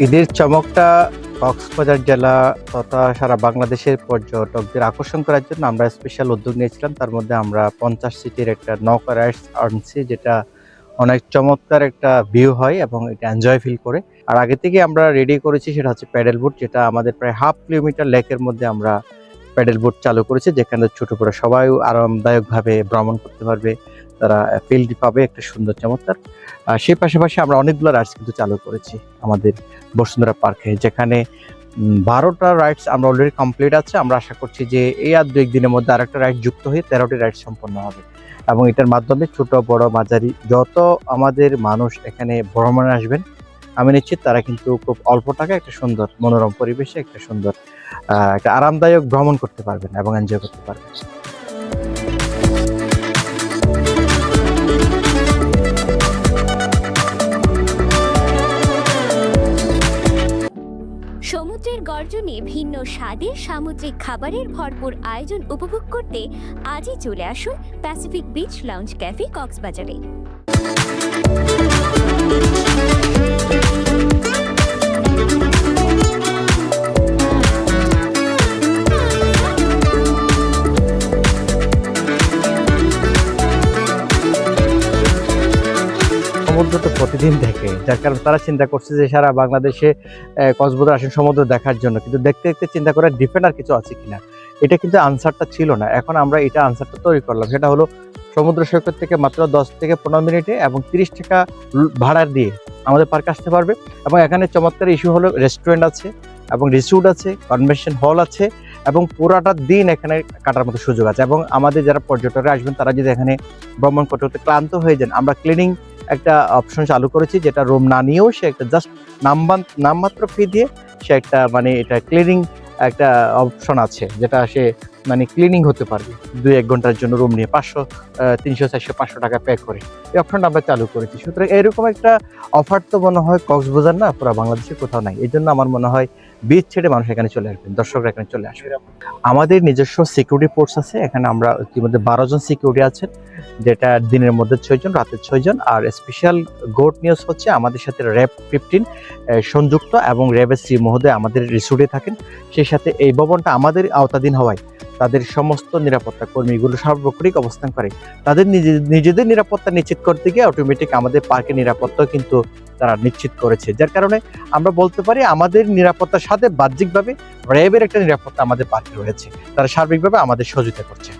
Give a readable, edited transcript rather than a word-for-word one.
ঈদের চমকটা কক্সবাজার জেলা তথা সারা বাংলাদেশের পর্যটকদের আকর্ষণ করার জন্য আমরা স্পেশাল উদ্যোগ নিয়েছিলাম। তার মধ্যে আমরা 50 সিটের একটা নৌকা রাইডস আনছি, যেটা অনেক চমৎকার একটা ভিউ হয় এবং এটা এনজয় ফিল করে। আর আগে থেকে আমরা রেডি করেছি সেটা হচ্ছে প্যাডেল বোট, যেটা আমাদের প্রায় 1/2 কিলোমিটার লেকের মধ্যে আমরা প্যাডেল বোট চালু করেছি, যেখানে ছোট বড় সবাই আরামদায়কভাবে ভ্রমণ করতে পারবে, তারা ফিল্ড পাবে একটা সুন্দর চমৎকার। সেই পাশাপাশি আমরা অনেকগুলো রাইডস কিন্তু চালু করেছি আমাদের বসুন্ধরা পার্কে, যেখানে 12টা রাইডস আমরা অলরেডি কমপ্লিট আছে। আমরা আশা করছি যে এই আর 2 দিনের মধ্যে আরেকটা রাইড যুক্ত হয়ে 13টি রাইড সম্পন্ন হবে এবং এটার মাধ্যমে ছোট বড় মাঝারি যত আমাদের মানুষ এখানে ভ্রমণে আসবেন, আমি নিশ্চিত তারা কিন্তু খুব অল্প টাকায় একটা সুন্দর মনোরম পরিবেশে একটা সুন্দর একটা আরামদায়ক ভ্রমণ করতে পারবেন এবং এনজয় করতে পারবেন। সমুদ্রের গর্জনে ভিন্ন স্বাদের সামুদ্রিক খাবারের ভরপুর আয়োজন উপভোগ করতে আজই চলে আসুন প্যাসিফিক বিচ লাউঞ্জ ক্যাফে কক্সবাজারে। সমুদ্র তো প্রতিদিন দেখে, যার কারণে তারা চিন্তা করছে যে সারা বাংলাদেশে কক্সবাজার আসেন সমুদ্র দেখার জন্য, কিন্তু দেখতে দেখতে চিন্তা করে ডিফারেন্ট আর কিছু আছে কিনা। এটা কিন্তু আনসারটা ছিল না, এখন আমরা এটা আনসারটা তৈরি করলাম। সেটা হলো সমুদ্র সৈকত থেকে মাত্র 10 থেকে 15 মিনিটে এবং 30 টাকা ভাড়া দিয়ে আমাদের পার্কে আসতে পারবে। এবং এখানে চমৎকার ইস্যু হলো রেস্টুরেন্ট আছে এবং রিসোর্ট আছে, কনভেনশন হল আছে এবং পুরাটা দিন এখানে কাটার মতো সুযোগ আছে। এবং আমাদের যারা পর্যটকরা আসবেন তারা যদি এখানে ভ্রমণ করতে করতে ক্লান্ত হয়ে যান, আমরা ক্লিনিং একটা অপশন চালু করেছি, যেটা রুম না নিয়েও সে একটা জাস্ট নামমাত্র ফি দিয়ে সে একটা মানে এটা ক্লিনিং একটা অপশন আছে, যেটা সে মানে ক্লিনিং হতে পারবে 2-1 ঘন্টার জন্য রুম নিয়ে 500, 300, 400, 500 টাকা পে করে। এই অপশনটা আমরা চালু করেছি। সুতরাং এরকম একটা অফার তো মনে হয় কক্সবাজার না পুরো বাংলাদেশে কোথাও নাই। এই জন্য আমার মনে হয় বিচ ছেড়ে মানুষ এখানে চলে আসবেন, দর্শকরা এখানে চলে আসবে। আমাদের নিজস্ব সিকিউরিটি ফোর্স আছে এখানে, আমরা ইতিমধ্যে 12 জন সিকিউরিটি আছেন, যেটা দিনের মধ্যে 6 জন, রাতে 6 জন। আর স্পেশাল গুড নিউজ হচ্ছে আমাদের সাথে র্যাব 15 সংযুক্ত এবং র্যাবের সি মহোদয় আমাদের রিসোর্টে থাকেন। সেই সাথে এই ভবনটা আমাদের আওতাধীন হওয়ায় তাদের সমস্ত নিরাপত্তা কর্মীগুলো সার্বক্ষণিক অবস্থান করে। তাদের নিজেদের নিরাপত্তা নিশ্চিত করতে গিয়ে অটোমেটিক আমাদের পার্কের নিরাপত্তা কিন্তু তারা নিশ্চিত করেছে, যার কারণে আমরা বলতে পারি আমাদের নিরাপত্তার সাথে বাহ্যিকভাবে র্যাবের একটা নিরাপত্তা আমাদের পার্কে রয়েছে। তারা সার্বিকভাবে আমাদের সহযোগিতা করছে।